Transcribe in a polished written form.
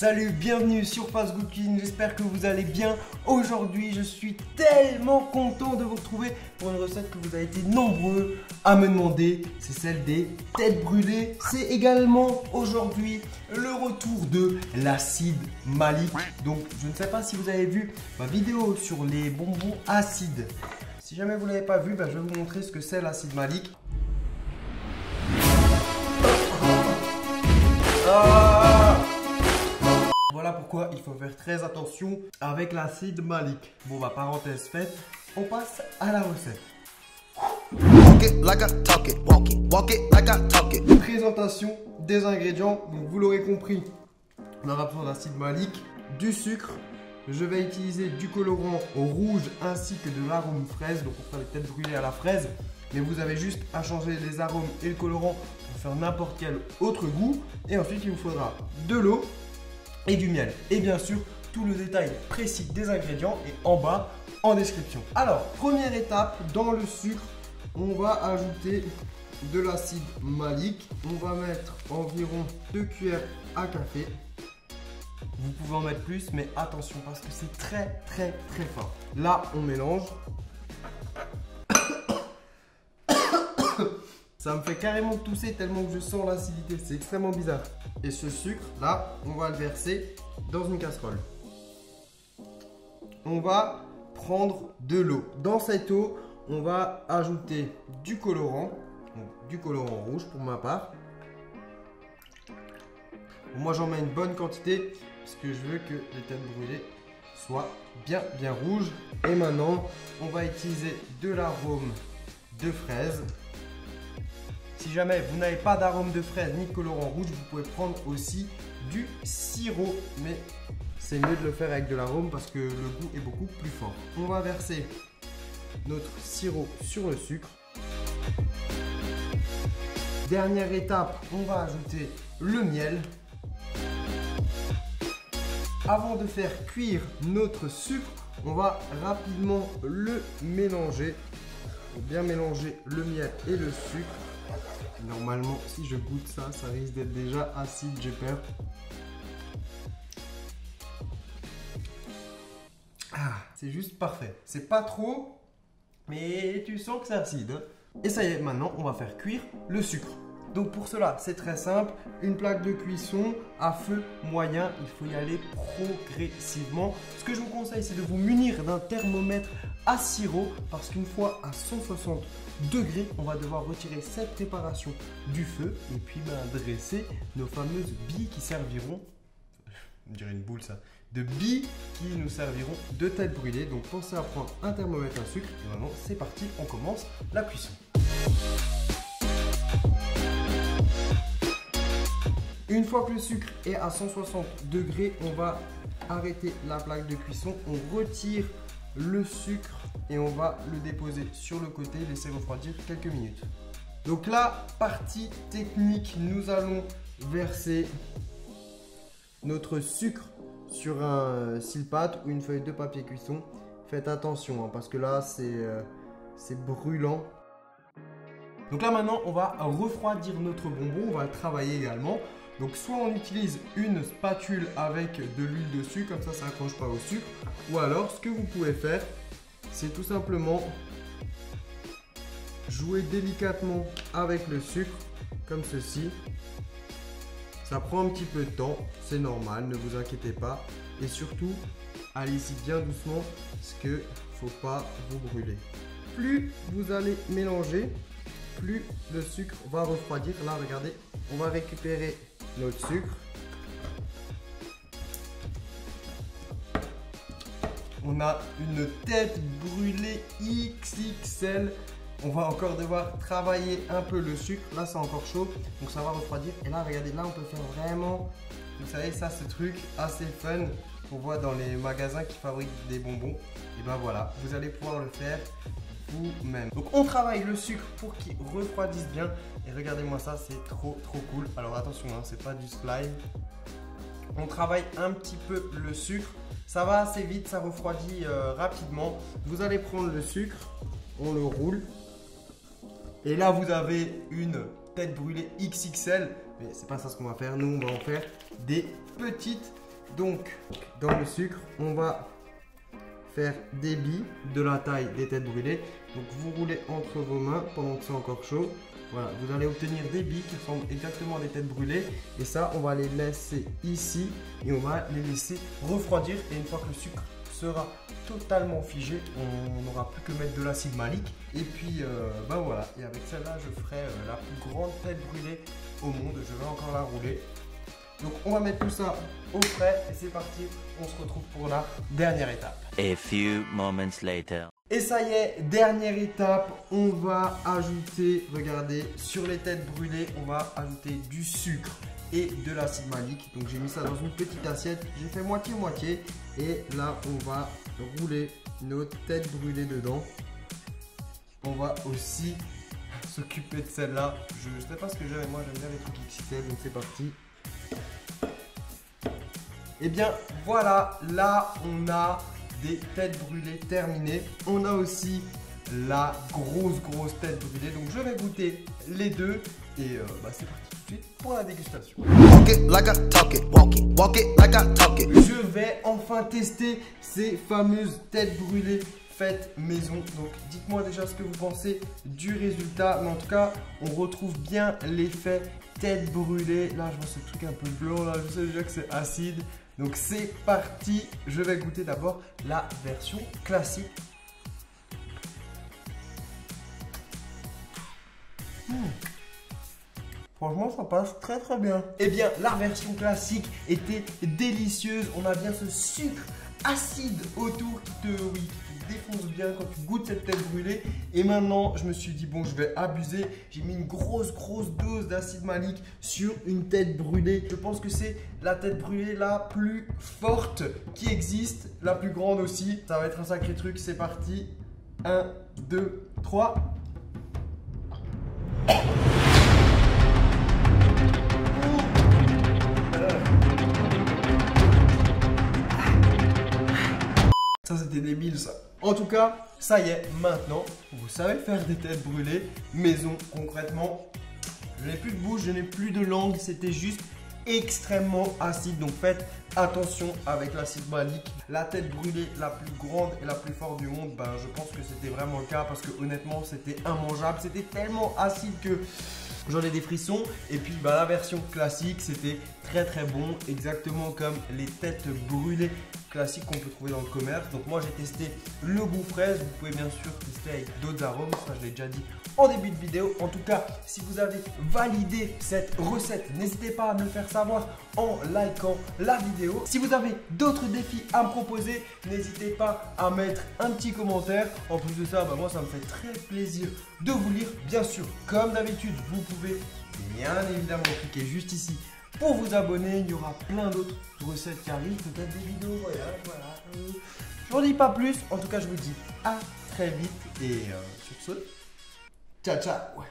Salut, bienvenue sur Fast Good Cuisine, j'espère que vous allez bien. Aujourd'hui, je suis tellement content de vous retrouver pour une recette que vous avez été nombreux à me demander. C'est celle des têtes brûlées. C'est également aujourd'hui le retour de l'acide malique. Donc, je ne sais pas si vous avez vu ma vidéo sur les bonbons acides. Si jamais vous ne l'avez pas vu, je vais vous montrer ce que c'est l'acide malique. Voilà pourquoi il faut faire très attention avec l'acide malique. Bon, parenthèse faite, on passe à la recette. Présentation des ingrédients. Donc, vous l'aurez compris, on aura besoin d'acide malique, du sucre. Je vais utiliser du colorant rouge ainsi que de l'arôme fraise. Donc, on fera les têtes brûlées à la fraise. Mais vous avez juste à changer les arômes et le colorant pour faire n'importe quel autre goût. Et ensuite, il vous faudra de l'eau et du miel. Et bien sûr, tout le détail précis des ingrédients est en bas en description. Alors, première étape, dans le sucre, on va ajouter de l'acide malique. On va mettre environ 2 cuillères à café. Vous pouvez en mettre plus, mais attention parce que c'est très fort. Là, on mélange. Ça me fait carrément tousser tellement que je sens l'acidité. C'est extrêmement bizarre. Et ce sucre, là, on va le verser dans une casserole. On va prendre de l'eau. Dans cette eau, on va ajouter du colorant. Donc, du colorant rouge pour ma part. Moi, j'en mets une bonne quantité parce que je veux que les têtes brûlées soient bien rouges. Et maintenant, on va utiliser de l'arôme de fraise. Si jamais vous n'avez pas d'arôme de fraise ni de colorant rouge, vous pouvez prendre aussi du sirop. Mais c'est mieux de le faire avec de l'arôme parce que le goût est beaucoup plus fort. On va verser notre sirop sur le sucre. Dernière étape, on va ajouter le miel. Avant de faire cuire notre sucre, on va rapidement le mélanger. Pour bien mélanger le miel et le sucre. Normalement, si je goûte ça, ça risque d'être déjà acide, j'ai peur. C'est juste parfait. C'est pas trop, mais tu sens que c'est acide. Et ça y est, maintenant, on va faire cuire le sucre. Donc pour cela, c'est très simple. Une plaque de cuisson à feu moyen. Il faut y aller progressivement. Ce que je vous conseille, c'est de vous munir d'un thermomètre à sirop. Parce qu'une fois à 160 degrés, on va devoir retirer cette préparation du feu. Et puis dresser nos fameuses billes qui serviront, on dirait une boule ça, de billes qui nous serviront de tête brûlée. Donc pensez à prendre un thermomètre à sucre. Et maintenant, c'est parti, on commence la cuisson. Une fois que le sucre est à 160 degrés, on va arrêter la plaque de cuisson. On retire le sucre et on va le déposer sur le côté, laisser refroidir quelques minutes. Donc là, partie technique, nous allons verser notre sucre sur un silpat ou une feuille de papier cuisson. Faites attention parce que là, c'est brûlant. Donc là maintenant, on va refroidir notre bonbon, on va le travailler également. Donc soit on utilise une spatule avec de l'huile dessus, comme ça ça n'accroche pas au sucre. Ou alors ce que vous pouvez faire, c'est tout simplement jouer délicatement avec le sucre, comme ceci. Ça prend un petit peu de temps, c'est normal, ne vous inquiétez pas. Et surtout, allez-y bien doucement, parce qu'il ne faut pas vous brûler. Plus vous allez mélanger, plus le sucre va refroidir. Là, regardez, on va récupérer notre sucre. On a une tête brûlée XXL. On va encore devoir travailler un peu le sucre. Là, c'est encore chaud, donc ça va refroidir. Et là, regardez, là, on peut faire vraiment, vous savez, ça, ce truc assez fun qu'on voit dans les magasins qui fabriquent des bonbons. Et ben voilà, vous allez pouvoir le faire vous-même. Donc on travaille le sucre pour qu'il refroidisse bien. Et regardez-moi ça, c'est trop cool. Alors attention, c'est pas du slime. On travaille un petit peu le sucre. Ça va assez vite, ça refroidit rapidement. Vous allez prendre le sucre, on le roule. Et là vous avez une tête brûlée XXL. Mais c'est pas ça ce qu'on va faire. Nous on va en faire des petites Donc, dans le sucre, on va faire des billes de la taille des têtes brûlées. Donc, vous roulez entre vos mains pendant que c'est encore chaud. Voilà, vous allez obtenir des billes qui ressemblent exactement à des têtes brûlées. Et ça, on va les laisser ici et on va les laisser refroidir. Et une fois que le sucre sera totalement figé, on n'aura plus que mettre de l'acide malique. Et puis, ben voilà. Et avec celle-là, je ferai la plus grande tête brûlée au monde. Je vais encore la rouler. Donc, on va mettre tout ça au frais et c'est parti. On se retrouve pour la dernière étape. A few moments later. Et ça y est, dernière étape, on va ajouter, regardez, sur les têtes brûlées, on va ajouter du sucre et de l'acide malique. Donc j'ai mis ça dans une petite assiette, j'ai fait moitié-moitié. Et là, on va rouler nos têtes brûlées dedans. On va aussi s'occuper de celle-là. Je ne sais pas ce que j'aime, moi j'aime bien les trucs XXL, donc c'est parti. Et bien voilà, là on a des têtes brûlées terminées. On a aussi la grosse tête brûlée. Donc je vais goûter les deux et c'est parti tout de suite pour la dégustation. Je vais enfin tester ces fameuses têtes brûlées faites maison. Donc dites-moi déjà ce que vous pensez du résultat. Mais en tout cas, on retrouve bien l'effet tête brûlée. Là, je vois ce truc un peu blanc. Là, je sais déjà que c'est acide. Donc c'est parti, je vais goûter d'abord la version classique. Franchement, ça passe très bien. Eh bien, la version classique était délicieuse. On a bien ce sucre acide autour qui te défonce bien quand tu goûtes cette tête brûlée. Et maintenant, je me suis dit, bon, je vais abuser. J'ai mis une grosse dose d'acide malique sur une tête brûlée. Je pense que c'est la tête brûlée la plus forte qui existe, la plus grande aussi. Ça va être un sacré truc, c'est parti. 1, 2, 3. Ça, c'était débile, ça. En tout cas, ça y est, maintenant, vous savez faire des têtes brûlées maison, concrètement. Je n'ai plus de bouche, je n'ai plus de langue, c'était juste extrêmement acide. Donc faites attention avec l'acide malique. La tête brûlée la plus grande et la plus forte du monde, je pense que c'était vraiment le cas parce que honnêtement, c'était immangeable. C'était tellement acide que j'en ai des frissons. Et puis la version classique, c'était très bon, exactement comme les têtes brûlées classiques qu'on peut trouver dans le commerce. Donc moi j'ai testé le goût fraise, vous pouvez bien sûr tester avec d'autres arômes, ça je l'ai déjà dit en début de vidéo. En tout cas, si vous avez validé cette recette, n'hésitez pas à me le faire savoir en likant la vidéo. Si vous avez d'autres défis à me proposer, n'hésitez pas à mettre un petit commentaire. En plus de ça, moi ça me fait très plaisir de vous lire. Bien sûr, comme d'habitude, vous pouvez bien évidemment cliquer juste ici pour vous abonner. Il y aura plein d'autres recettes qui arrivent, peut-être des vidéos voyage, voilà. Je vous dis pas plus, en tout cas je vous dis à très vite et sur ce, ciao ciao.